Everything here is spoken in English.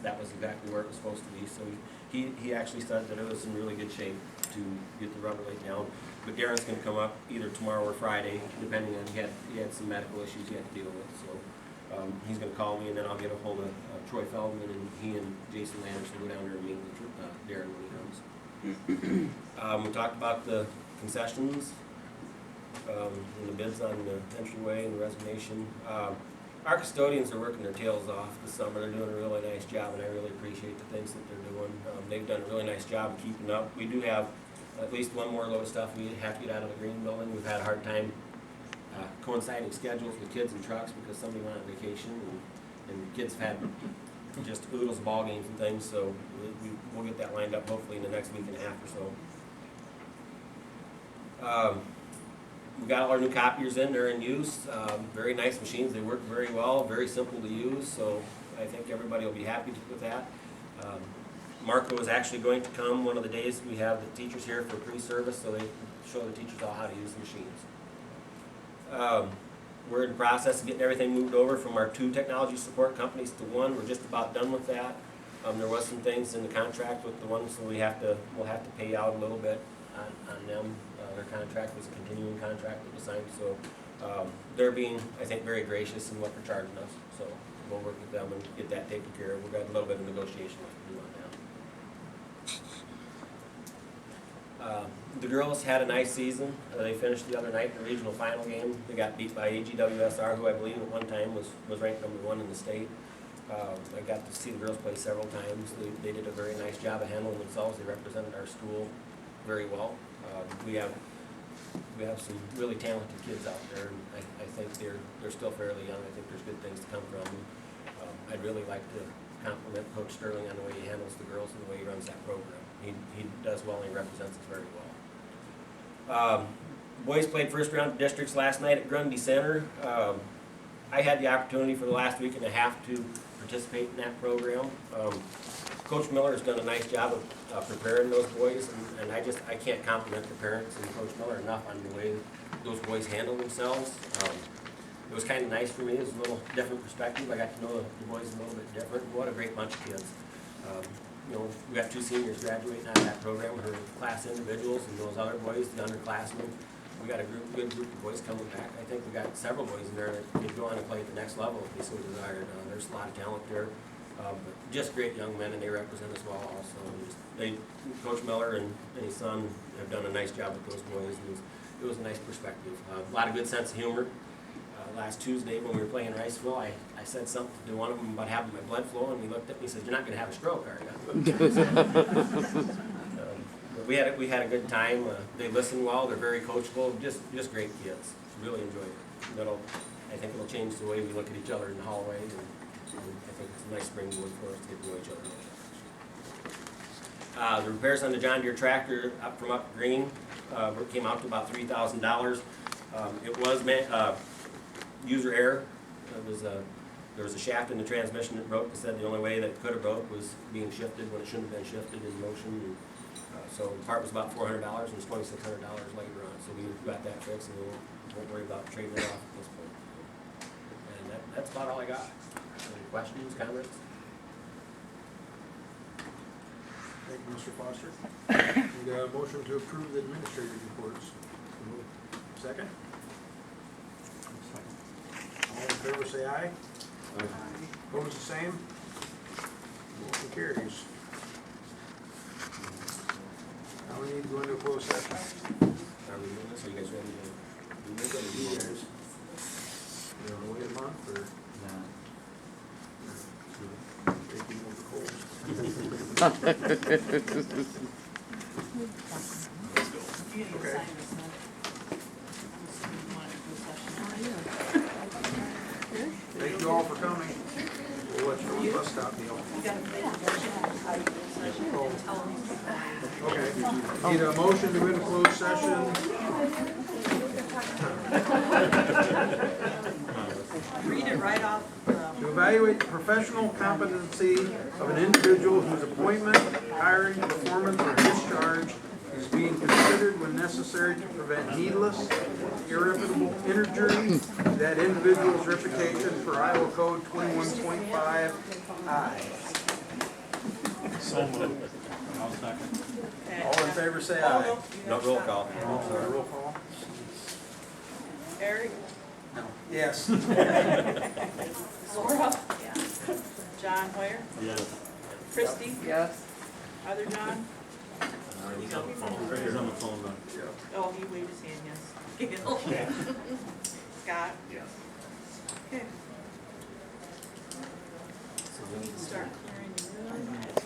that was exactly where it was supposed to be. So he actually said that it was in really good shape to get the rubber laid down. But Darren's going to come up either tomorrow or Friday, depending on he had some medical issues he had to deal with. So he's going to call me, and then I'll get a hold of Troy Feldman, and he and Jason Landers will go down there and meet with Darren when he comes. We talked about the concessions and the bids on the entryway and the resignation. Our custodians are working their tails off this summer. They're doing a really nice job, and I really appreciate the things that they're doing. They've done a really nice job of keeping up. We do have at least one more load of stuff we have to get out of the green building. We've had a hard time coinciding schedules with kids and trucks because somebody went on vacation, and kids have had just oodles of ball games and things, so we'll get that lined up hopefully in the next week and a half or so. We got all our new copiers in, they're in use. Very nice machines, they work very well, very simple to use, so I think everybody will be happy with that. Marco is actually going to come one of the days we have the teachers here for pre-service, so they show the teachers all how to use the machines. We're in the process of getting everything moved over from our 2 technology support companies to 1. We're just about done with that. There was some things in the contract with the one, so we'll have to pay out a little bit on them. Their contract was a continuing contract that was signed, so they're being, I think, very gracious in what they're charging us. So we'll work with them and get that taken care of. We've got a little bit of negotiation left to do on that. The girls had a nice season. They finished the other night in the regional final game. They got beat by AGWSR, who I believe at one time was ranked #1 in the state. I got to see the girls play several times. They did a very nice job of handling themselves. They represented our school very well. We have some really talented kids out there, and I think they're still fairly young. I think there's good things to come from them. I'd really like to compliment Coach Sterling on the way he handles the girls and the way he runs that program. He does well, and he represents us very well. Boys played first round of districts last night at Grundy Center. I had the opportunity for the last week and a half to participate in that program. Coach Miller has done a nice job of preparing those boys, and I can't compliment the parents and Coach Miller enough on the way those boys handle themselves. It was kind of nice for me. It was a little different perspective. I got to know the boys a little bit different. What a great bunch of kids. We got 2 seniors graduating out of that program, her class individuals, and those other boys, the underclassmen. We got a good group of boys coming back. I think we got several boys in there that could go on and play at the next level if they so desired. There's a lot of talent there. But just great young men, and they represent us well also. Coach Miller and his son have done a nice job with those boys. It was a nice perspective. A lot of good sense of humor. Last Tuesday when we were playing Riceville, I said something to one of them about having my blood flow, and he looked at me and said, "You're not going to have a stroke, are you?" We had a good time. They listen well. They're very coachable. Just great kids. Really enjoyed it. I think it'll change the way we look at each other in the hallways, and I think it's a nice springboard for us to get to know each other. The repairs on the John Deere tractor up from Up Green came out to about $3,000. It was user error. There was a shaft in the transmission that broke. They said the only way that it could have broke was being shifted when it shouldn't have been shifted in motion. So the part was about $400 and it was $2,600 later on. So we got that fixed, and we won't worry about trading it off at this point. And that's about all I got. Any questions, comments? Thank you, Mr. Foster. We got a motion to approve the administrative reports. Second? All in favor say aye. Aye. Opposed the same? Motion carries. Now we need to go into a closed session. Are we doing this? Are you guys ready to do this? You want to wait a month or? Taking over cold. Okay. Thank you all for coming. We'll let you know the bus stop deal. Okay. Need a motion to go into closed session. Read it right off. To evaluate the professional competency of an individual whose appointment, hiring, performance, or discharge is being considered when necessary to prevent needless, irreparable injury to that individual's reputation per Iowa Code 21.5I. So moved. I'll second. Okay. All in favor, say Oh, aye. no, you No have to roll stop. call. Yeah. Roll call? Eric? Yes. Laura? John Hoyer? Yes. Christie? Yes. Other John? He's on the phone. He's on the phone now. Oh, he waved his hand, yes. Scott? Yes. Okay. So we need to start clearing the room.